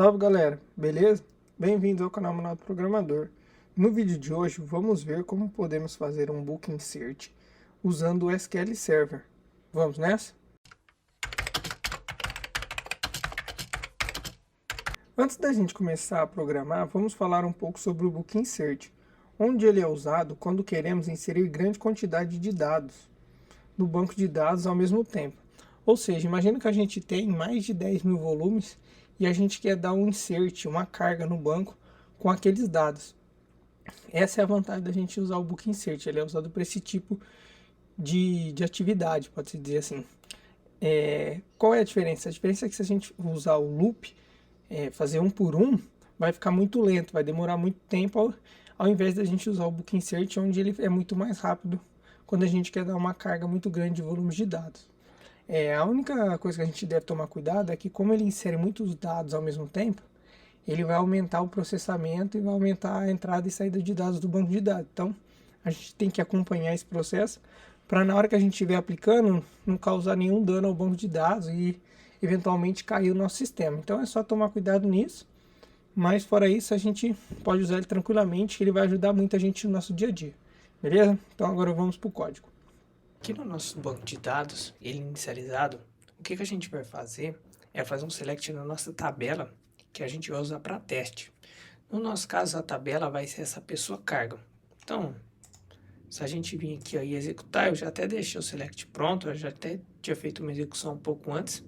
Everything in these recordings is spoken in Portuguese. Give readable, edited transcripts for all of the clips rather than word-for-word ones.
Salve galera, beleza? Bem-vindo ao canal Manual do Programador. No vídeo de hoje vamos ver como podemos fazer um book insert usando o SQL Server. Vamos nessa? Antes da gente começar a programar, vamos falar um pouco sobre o book insert, onde ele é usado quando queremos inserir grande quantidade de dados no banco de dados ao mesmo tempo. Ou seja, imagina que a gente tem mais de 10 mil volumes e a gente quer dar um insert, uma carga no banco com aqueles dados. Essa é a vantagem da gente usar o book insert, ele é usado para esse tipo de atividade, pode-se dizer assim. Qual é a diferença? A diferença é que se a gente usar o loop, fazer um por um, vai ficar muito lento, vai demorar muito tempo, ao invés da gente usar o book insert, onde ele é muito mais rápido quando a gente quer dar uma carga muito grande de volumes de dados. A única coisa que a gente deve tomar cuidado é que, como ele insere muitos dados ao mesmo tempo, ele vai aumentar o processamento e vai aumentar a entrada e saída de dados do banco de dados. Então, a gente tem que acompanhar esse processo para, na hora que a gente estiver aplicando, não causar nenhum dano ao banco de dados e eventualmente cair o nosso sistema. Então, é só tomar cuidado nisso. Mas, fora isso, a gente pode usar ele tranquilamente, que ele vai ajudar muito a gente no nosso dia a dia. Beleza? Então, agora vamos para o código. Aqui no nosso banco de dados, ele inicializado, o que a gente vai fazer é fazer um select na nossa tabela que a gente vai usar para teste. No nosso caso, a tabela vai ser essa pessoa carga. Então, se a gente vir aqui ó, e executar, eu já até deixei o select pronto, eu já até tinha feito uma execução um pouco antes,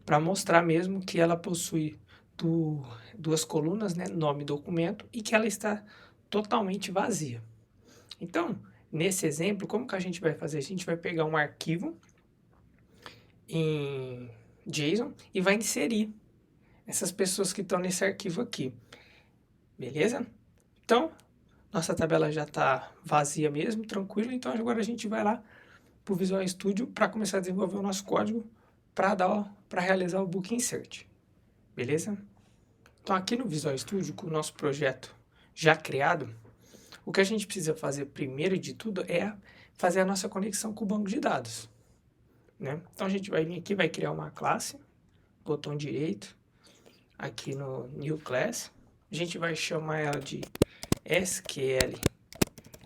para mostrar mesmo que ela possui duas colunas, né, nome e documento, e que ela está totalmente vazia. Então, nesse exemplo, como que a gente vai fazer? A gente vai pegar um arquivo em JSON e vai inserir essas pessoas que estão nesse arquivo aqui, beleza? Então, nossa tabela já está vazia mesmo, tranquilo, então agora a gente vai lá para o Visual Studio para começar a desenvolver o nosso código para realizar o book insert, beleza? Então, aqui no Visual Studio, com o nosso projeto já criado, o que a gente precisa fazer primeiro de tudo é fazer a nossa conexão com o banco de dados, né? Então, a gente vai vir aqui, vai criar uma classe, botão direito, aqui no New Class, a gente vai chamar ela de SQL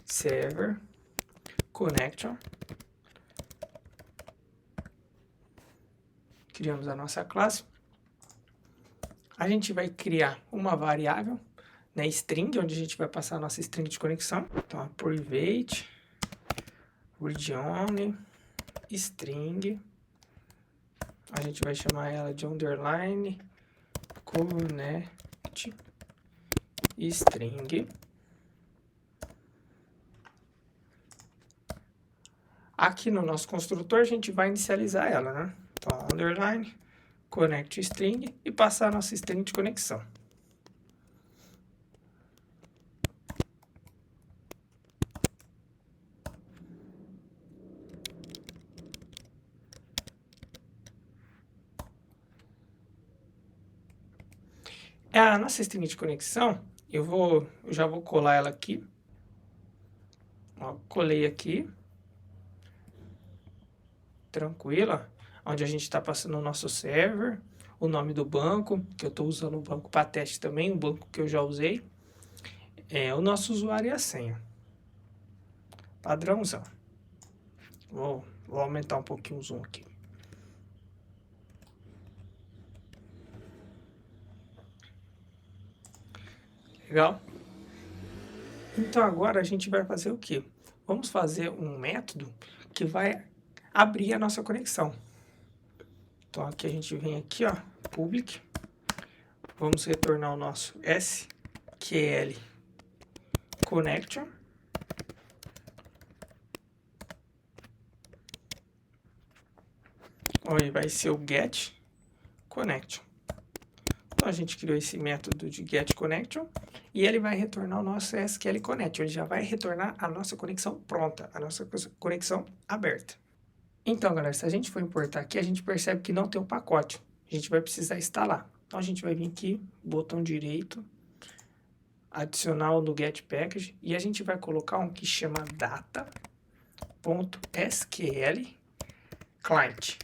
Server Connection. Criamos a nossa classe. A gente vai criar uma variável, né, string, onde a gente vai passar a nossa string de conexão. Então, a private read-only string. A gente vai chamar ela de underline connect string. Aqui no nosso construtor a gente vai inicializar ela, né? Então, underline connect string e passar a nossa string de conexão. A nossa string de conexão, eu já vou colar ela aqui. Ó, colei aqui. Tranquila. Onde a gente está passando o nosso server, o nome do banco, que eu estou usando o banco para teste também, um banco que eu já usei. O nosso usuário e a senha. Padrãozão. Vou aumentar um pouquinho o zoom aqui. Legal? Então agora a gente vai fazer o quê? Vamos fazer um método que vai abrir a nossa conexão. Então aqui a gente vem aqui, ó, public. Vamos retornar o nosso SQL connection. Aí vai ser o get connection. Então a gente criou esse método de get connection e ele vai retornar o nosso SQL connection. Ele já vai retornar a nossa conexão pronta, a nossa conexão aberta. Então, galera, se a gente for importar aqui, a gente percebe que não tem um pacote. A gente vai precisar instalar. Então a gente vai vir aqui, botão direito, adicional no get package e a gente vai colocar um que chama data.sql client.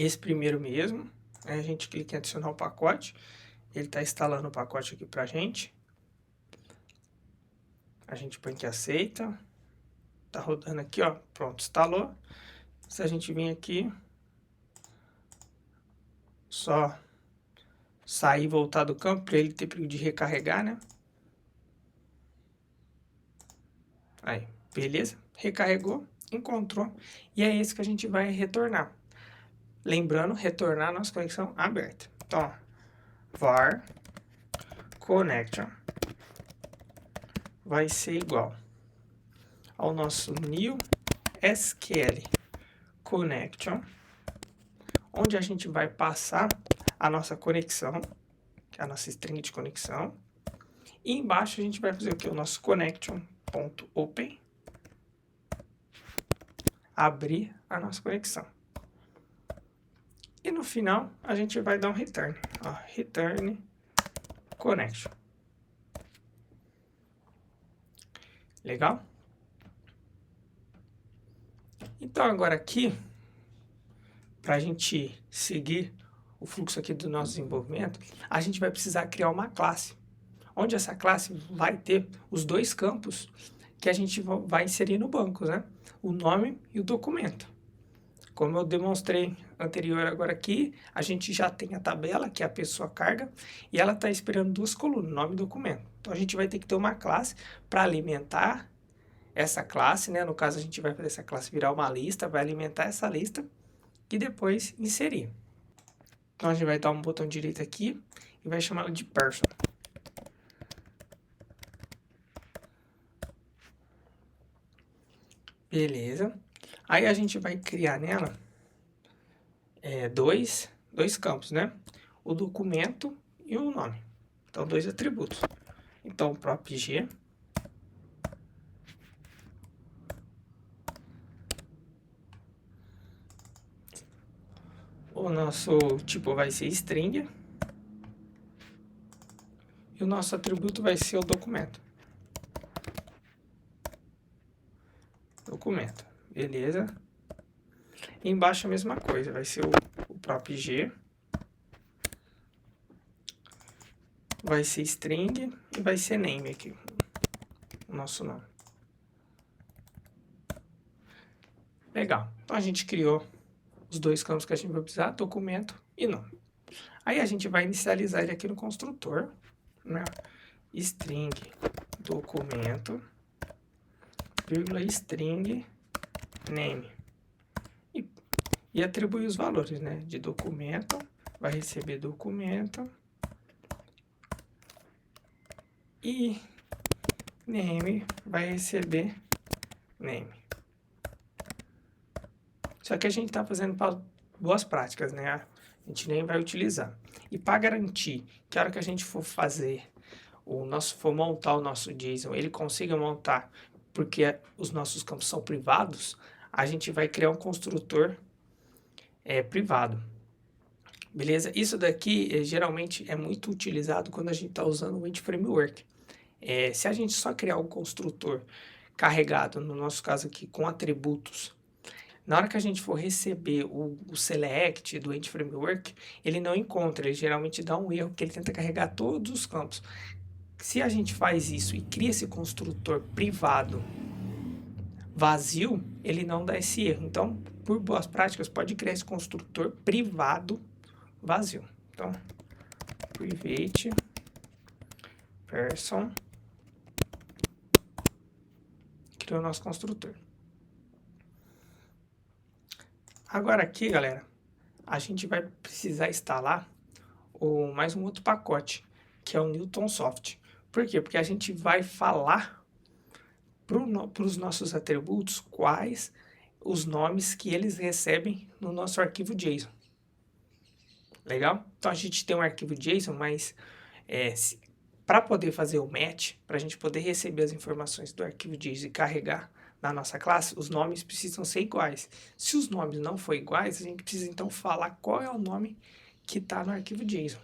esse primeiro mesmo. Aí a gente clica em adicionar o pacote. Ele está instalando o pacote aqui pra gente. A gente põe que aceita. Tá rodando aqui, ó. Pronto, instalou. Se a gente vir aqui, só sair e voltar do campo para ele ter período de recarregar, né? Aí, beleza? Recarregou, encontrou. E é esse que a gente vai retornar. Lembrando, retornar a nossa conexão aberta. Então, ó, var connection vai ser igual ao nosso new SQL connection, onde a gente vai passar a nossa conexão, que é a nossa string de conexão. E embaixo a gente vai fazer o que? O nosso connection.open, abrir a nossa conexão. E no final a gente vai dar um return, ó, return connection. Legal? Então agora aqui, para a gente seguir o fluxo aqui do nosso desenvolvimento, a gente vai precisar criar uma classe, onde essa classe vai ter os dois campos que a gente vai inserir no banco, né? O nome e o documento. Como eu demonstrei anterior agora aqui, a gente já tem a tabela, que a pessoa carga, e ela está esperando duas colunas, nome e documento. Então a gente vai ter que ter uma classe para alimentar essa classe, né? No caso, a gente vai fazer essa classe virar uma lista, vai alimentar essa lista e depois inserir. Então a gente vai dar um botão direito aqui e vai chamar ela de person. Beleza. Aí a gente vai criar nela dois campos, né? O documento e o nome. Então, dois atributos. Então, o próprio G o nosso tipo vai ser string e o nosso atributo vai ser o documento. Documento, beleza? E embaixo a mesma coisa, vai ser o próprio G, vai ser string e vai ser name aqui, o nosso nome. Legal, então a gente criou os dois campos que a gente vai precisar, documento e nome. Aí a gente vai inicializar ele aqui no construtor, né? String documento, vírgula string name. E atribuir os valores, né? De documento, vai receber documento. E name vai receber name. Só que a gente está fazendo para boas práticas, né? A gente nem vai utilizar. E para garantir que a hora que a gente for fazer for montar o nosso JSON, ele consiga montar, porque os nossos campos são privados, a gente vai criar um construtor privado. Beleza? Isso daqui geralmente é muito utilizado quando a gente está usando o Entity Framework. Se a gente só criar um construtor carregado, no nosso caso aqui, com atributos, na hora que a gente for receber o select do Entity Framework, ele não encontra, ele geralmente dá um erro, porque ele tenta carregar todos os campos. Se a gente faz isso e cria esse construtor privado vazio, ele não dá esse erro. Então, por boas práticas, pode criar esse construtor privado vazio. Então, private person, criou o nosso construtor. Agora aqui, galera, a gente vai precisar instalar mais um outro pacote, que é o NewtonSoft. Por quê? Porque a gente vai falar para os nossos atributos quais os nomes que eles recebem no nosso arquivo JSON. Legal? Então a gente tem um arquivo JSON, mas para poder fazer o match, para a gente poder receber as informações do arquivo JSON e carregar na nossa classe, os nomes precisam ser iguais. Se os nomes não forem iguais, a gente precisa então falar qual é o nome que está no arquivo JSON.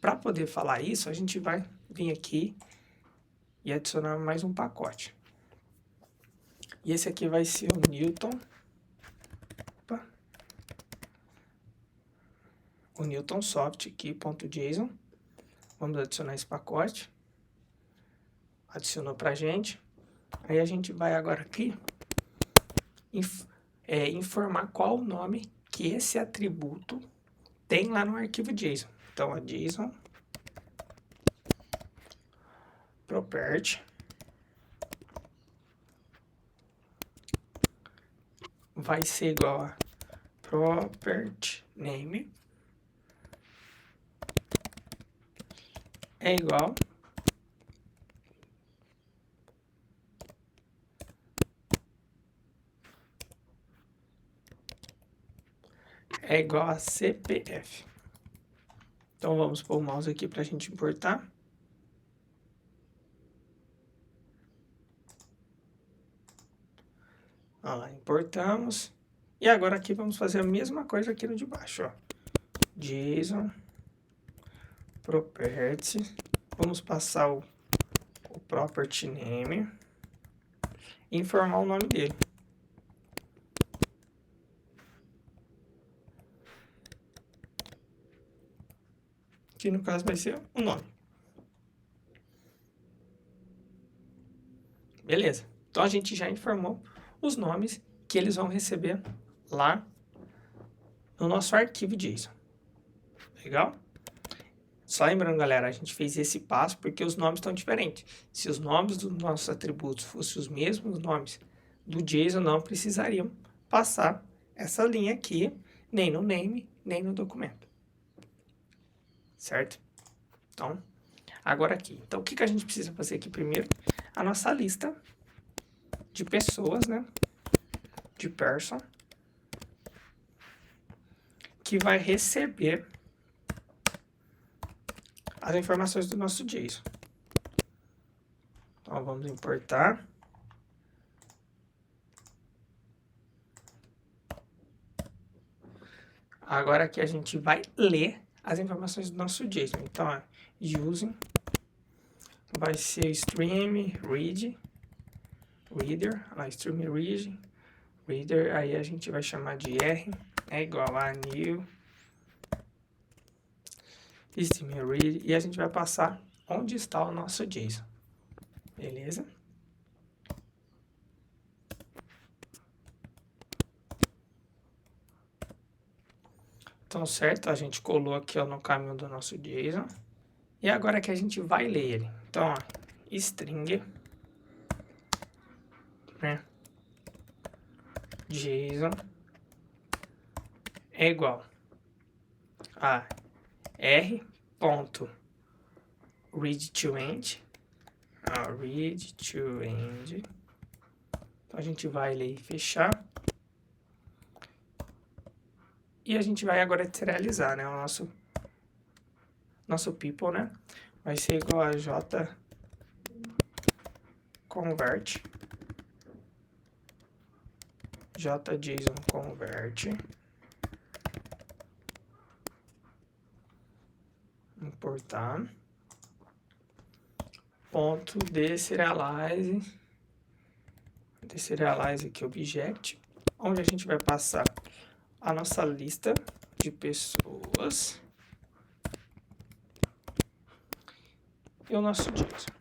Para poder falar isso, a gente vai vir aqui e adicionar mais um pacote. E esse aqui vai ser o Newton. o NewtonSoft aqui, .json. Vamos adicionar esse pacote. Adicionou pra gente. Aí a gente vai agora aqui informar qual o nome que esse atributo tem lá no arquivo JSON. Então, a JSON property vai ser igual a property name é igual a CPF. Então, vamos pôr o mouse aqui para a gente importar. Olha lá, importamos. E agora aqui vamos fazer a mesma coisa aqui no de baixo, ó. JSON property. Vamos passar o property name e informar o nome dele. Que no caso vai ser o nome. Beleza. Então a gente já informou os nomes que eles vão receber lá no nosso arquivo JSON. Legal? Só lembrando, galera, a gente fez esse passo porque os nomes estão diferentes. Se os nomes dos nossos atributos fossem os mesmos nomes do JSON, não precisariam passar essa linha aqui, nem no name, nem no documento. Certo? Então, agora aqui. Então, o que a gente precisa fazer aqui primeiro? A nossa lista de pessoas, né? De person, que vai receber as informações do nosso JSON. Então, vamos importar. Agora aqui a gente vai ler as informações do nosso JSON. Então, using vai ser stream reader, stream reader, aí a gente vai chamar de R, é igual a new stream reader, e a gente vai passar onde está o nosso JSON. Beleza? Então, certo, a gente colou aqui, ó, no caminho do nosso JSON. E agora que a gente vai ler ele. Então, ó, string, né, JSON é igual a r.read2end, read2end. Então, a gente vai ler e fechar. E a gente vai agora serializar, né, o nosso people, né, vai ser igual a jconvert, jJSONConvert, importar, ponto deserialize aqui object, onde a gente vai passar a nossa lista de pessoas e o nosso JSON.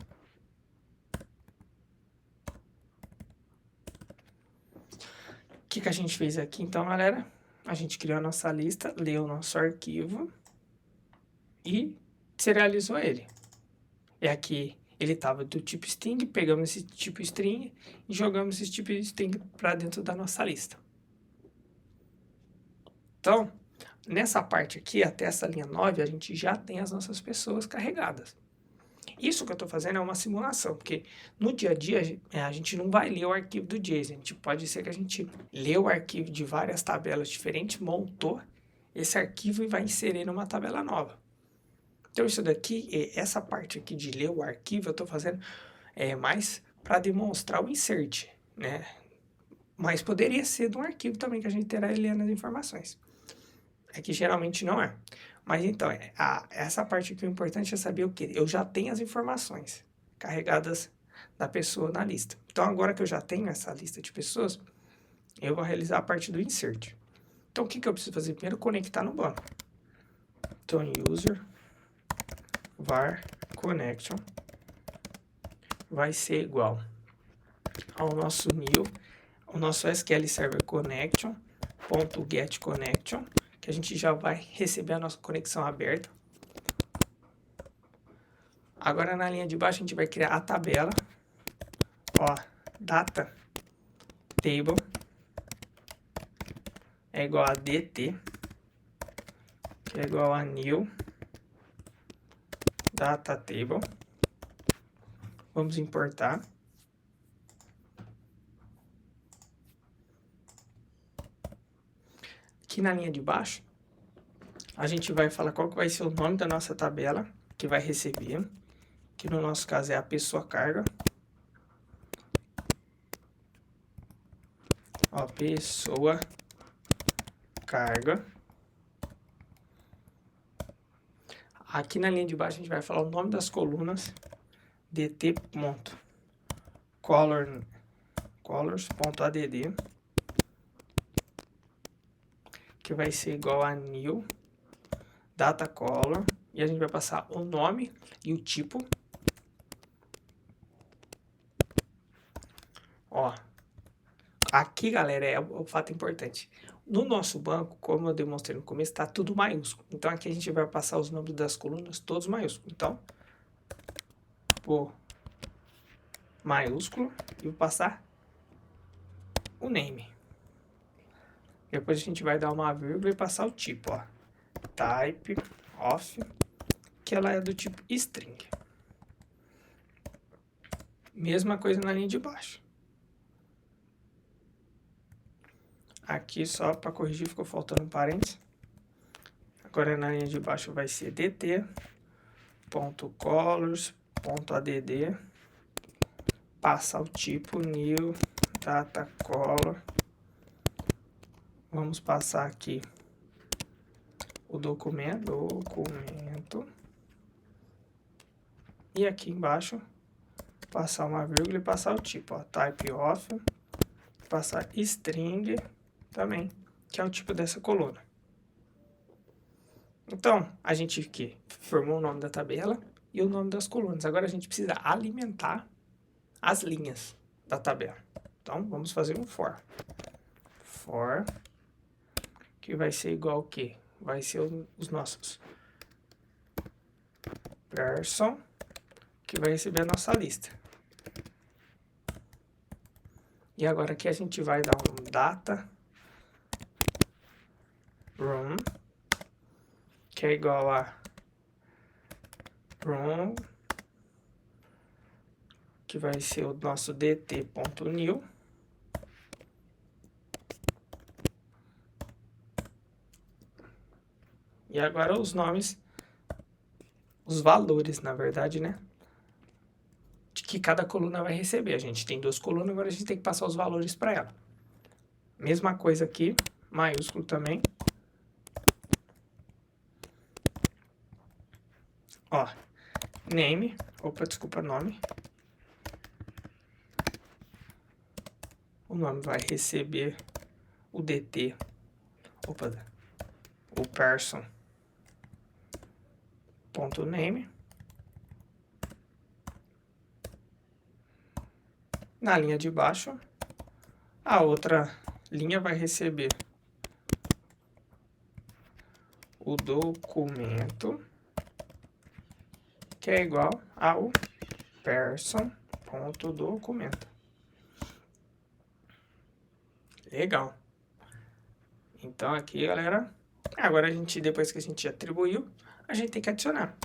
O que a gente fez aqui, então, galera? A gente criou a nossa lista, leu o nosso arquivo e serializou ele. E aqui ele estava do tipo string, pegamos esse tipo string e jogamos esse tipo string para dentro da nossa lista. Então, nessa parte aqui, até essa linha 9, a gente já tem as nossas pessoas carregadas. Isso que eu estou fazendo é uma simulação, porque no dia a dia a gente não vai ler o arquivo do JSON. Pode ser que a gente lê o arquivo de várias tabelas diferentes, montou esse arquivo e vai inserir numa tabela nova. Então, isso daqui, essa parte aqui de ler o arquivo, eu estou fazendo mais para demonstrar o insert, né? Mas poderia ser de um arquivo também que a gente terá lendo as informações. É que geralmente não é. Mas então, essa parte aqui, o importante é saber o quê? Eu já tenho as informações carregadas da pessoa na lista. Então, agora que eu já tenho essa lista de pessoas, eu vou realizar a parte do insert. Então, o que eu preciso fazer? Primeiro, conectar no banco. Então, user var connection vai ser igual ao nosso new, ao nosso SQL Server connection.getConnection, que a gente já vai receber a nossa conexão aberta. Agora na linha de baixo a gente vai criar a tabela, ó, data table é igual a dt, que é igual a new data table. Vamos importar. Aqui na linha de baixo, a gente vai falar qual que vai ser o nome da nossa tabela que vai receber, que no nosso caso é a pessoa carga. Ó, pessoa carga. Aqui na linha de baixo a gente vai falar o nome das colunas, dt.colors.add, que vai ser igual a new data color, e a gente vai passar o nome e o tipo. Ó, aqui, galera, é o fato importante. No nosso banco, como eu demonstrei no começo, está tudo maiúsculo. Então, aqui a gente vai passar os nomes das colunas todos maiúsculos. Então, vou maiúsculo e vou passar o name. Depois a gente vai dar uma vírgula e passar o tipo, ó. Type of, que ela é do tipo string. Mesma coisa na linha de baixo. Aqui, só para corrigir, ficou faltando um parênteses. Agora, na linha de baixo vai ser dt.colors.add, passa o tipo new data color. Vamos passar aqui o documento. E aqui embaixo, passar uma vírgula e passar o tipo, ó, type of, passar string também, que é o tipo dessa coluna. Então, a gente aqui formou o nome da tabela e o nome das colunas. Agora a gente precisa alimentar as linhas da tabela. Então, vamos fazer um for. For, que vai ser igual ao quê? Vai ser os nossos person, que vai receber a nossa lista. E agora aqui a gente vai dar um data room, que é igual a room, que vai ser o nosso dt.new. E agora os nomes, os valores, na verdade, né? De que cada coluna vai receber. A gente tem 2 colunas, agora a gente tem que passar os valores para ela. Mesma coisa aqui, maiúsculo também. Ó, name, nome. O nome vai receber o dt, o person.name. Na linha de baixo, a outra linha vai receber o documento, que é igual ao person.documento. Legal. Então aqui, galera, agora a gente, depois que a gente atribuiu, a gente tem que adicionar.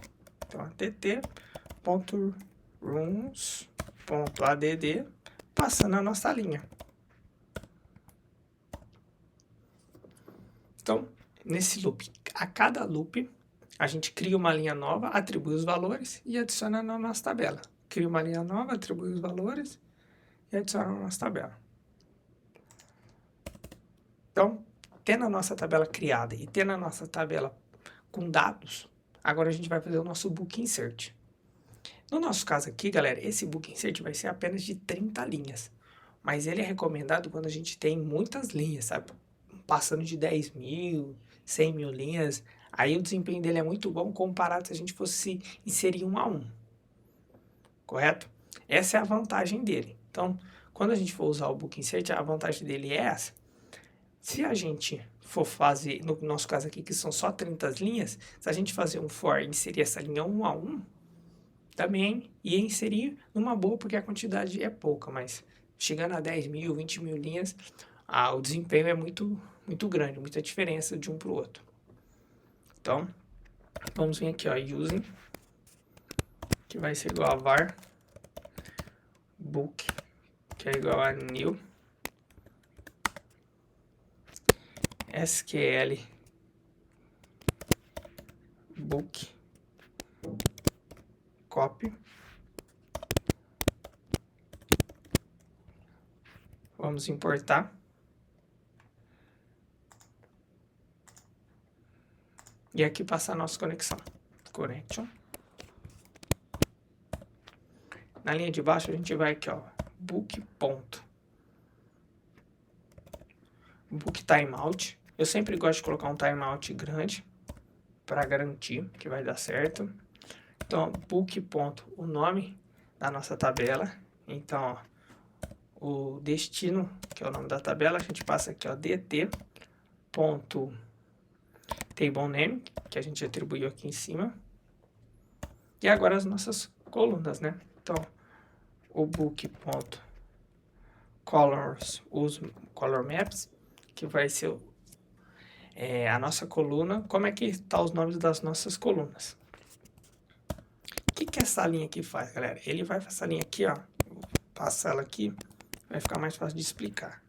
Então, dt.rooms.add, passando a nossa linha. Então, nesse loop, a cada loop, a gente cria uma linha nova, atribui os valores e adiciona na nossa tabela. Cria uma linha nova, atribui os valores e adiciona na nossa tabela. Então, tendo a nossa tabela criada e tendo a nossa tabela com dados, agora a gente vai fazer o nosso book insert. No nosso caso aqui, galera, esse book insert vai ser apenas de 30 linhas. Mas ele é recomendado quando a gente tem muitas linhas, sabe? Passando de 10 mil, 100 mil linhas, Aí o desempenho dele é muito bom comparado se a gente fosse inserir 1 a 1. Correto? Essa é a vantagem dele. Então, quando a gente for usar o Book Insert, a vantagem dele é essa. Se a gente for fazer, no nosso caso aqui, que são só 30 linhas, se a gente fazer um for e inserir essa linha 1 a 1, também ia inserir numa boa, porque a quantidade é pouca, mas chegando a 10 mil, 20 mil linhas, o desempenho é muito, muito grande, muita diferença de um para o outro. Então, vamos vir aqui, ó, using, que vai ser igual a var book, que é igual a new SQL book copy. Vamos importar. E aqui passar a nossa conexão. Connection. Na linha de baixo a gente vai aqui, ó, book ponto. Book timeout. Eu sempre gosto de colocar um timeout grande para garantir que vai dar certo. Então, book ponto, o nome da nossa tabela. Então, ó, o destino, que é o nome da tabela, a gente passa aqui, ó, dt ponto table name, que a gente atribuiu aqui em cima. E agora as nossas colunas, né? Então, o book ponto colors, os color maps, que vai ser a nossa coluna. Como é que tá os nomes das nossas colunas? O que essa linha aqui faz, galera? Ele vai fazer essa linha aqui, ó, passar ela aqui, vai ficar mais fácil de explicar.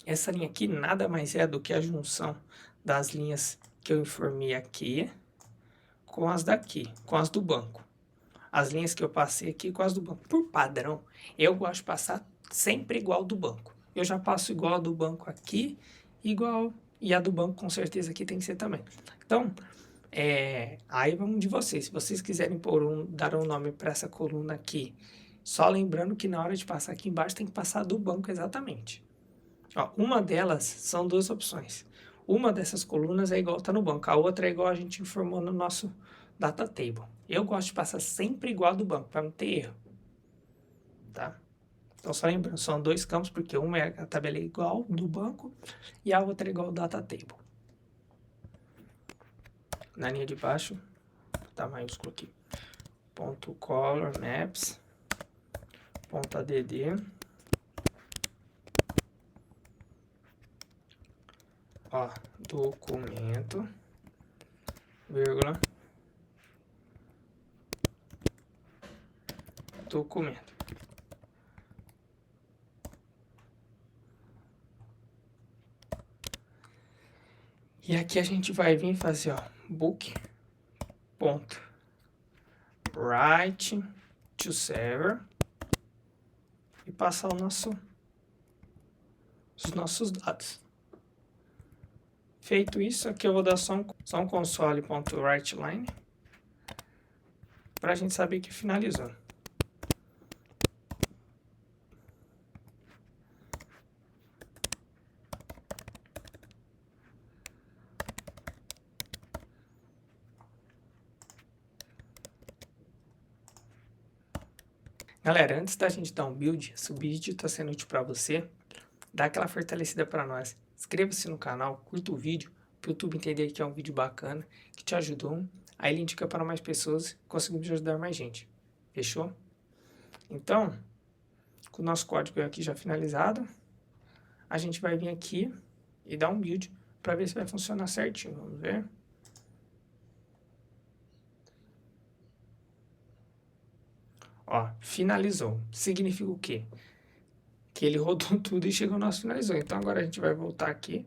Essa linha aqui nada mais é do que a junção das linhas que eu informei aqui com as daqui, com as do banco. As linhas que eu passei aqui com as do banco. Por padrão, eu gosto de passar sempre igual do banco. Eu já passo igual a do banco aqui, igual, e a do banco com certeza aqui tem que ser também. Então, aí vamos de vocês. Se vocês quiserem dar um nome para essa coluna aqui, só lembrando que na hora de passar aqui embaixo tem que passar do banco exatamente. Ó, uma delas são duas opções. Uma dessas colunas é igual tá no banco, a outra é igual a gente informou no nosso data table. Eu gosto de passar sempre igual do banco, para não ter erro. Tá? Então, só lembrando, são dois campos, porque uma é a tabela igual do banco e a outra é igual ao data table. Na linha de baixo, tá maiúsculo aqui, ponto color maps, ponto add, ó, documento, vírgula, documento. E aqui a gente vai vir fazer, ó, book ponto write to server e passar os nossos dados. Feito isso, aqui eu vou dar só um console.writeLine para a gente saber que finalizou. Galera, antes da gente dar um build, se o vídeo está sendo útil para você, dá aquela fortalecida para nós. Inscreva-se no canal, curta o vídeo, para o YouTube entender que é um vídeo bacana, que te ajudou. Aí ele indica para mais pessoas e conseguimos ajudar mais gente. Fechou? Então, com o nosso código aqui já finalizado, a gente vai vir aqui e dar um build para ver se vai funcionar certinho. Vamos ver. Ó, finalizou. Significa o quê? Que ele rodou tudo e chegou no nosso finalizou. Então, agora a gente vai voltar aqui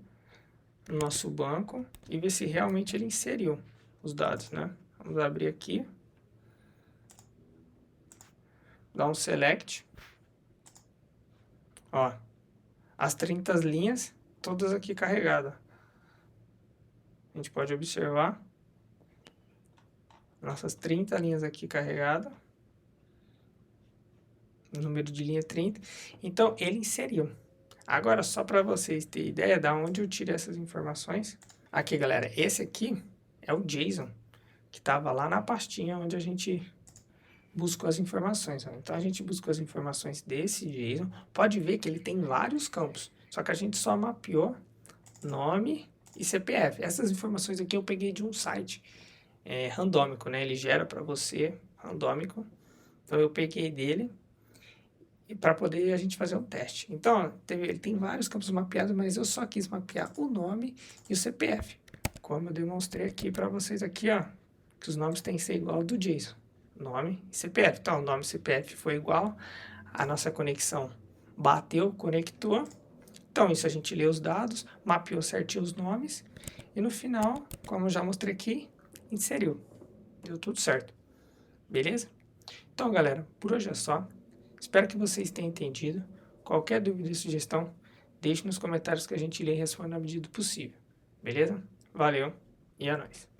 no nosso banco e ver se realmente ele inseriu os dados, né? Vamos abrir aqui. Dar um select. Ó, as 30 linhas, todas aqui carregadas. A gente pode observar. Nossas 30 linhas aqui carregadas. número de linha 30. Então, ele inseriu. Agora, só para vocês terem ideia de onde eu tirei essas informações. Aqui, galera, esse aqui é o JSON, que estava lá na pastinha onde a gente buscou as informações. Ó. Então, a gente buscou as informações desse JSON. Pode ver que ele tem vários campos, só que a gente só mapeou nome e CPF. Essas informações aqui eu peguei de um site randômico, né? Ele gera para você randômico. Então, eu peguei dele para poder a gente fazer um teste. Então, ele tem vários campos mapeados, mas eu só quis mapear o nome e o CPF. Como eu demonstrei aqui para vocês aqui, ó, que os nomes têm que ser igual ao do JSON. Nome e CPF. Então, o nome e CPF foi igual, a nossa conexão bateu, conectou. Então, isso a gente lê os dados, mapeou certinho os nomes e no final, como eu já mostrei aqui, inseriu. Deu tudo certo. Beleza? Então, galera, por hoje é só. Espero que vocês tenham entendido. Qualquer dúvida e sugestão, deixe nos comentários que a gente lê e responde na medida do possível. Beleza? Valeu e é nóis.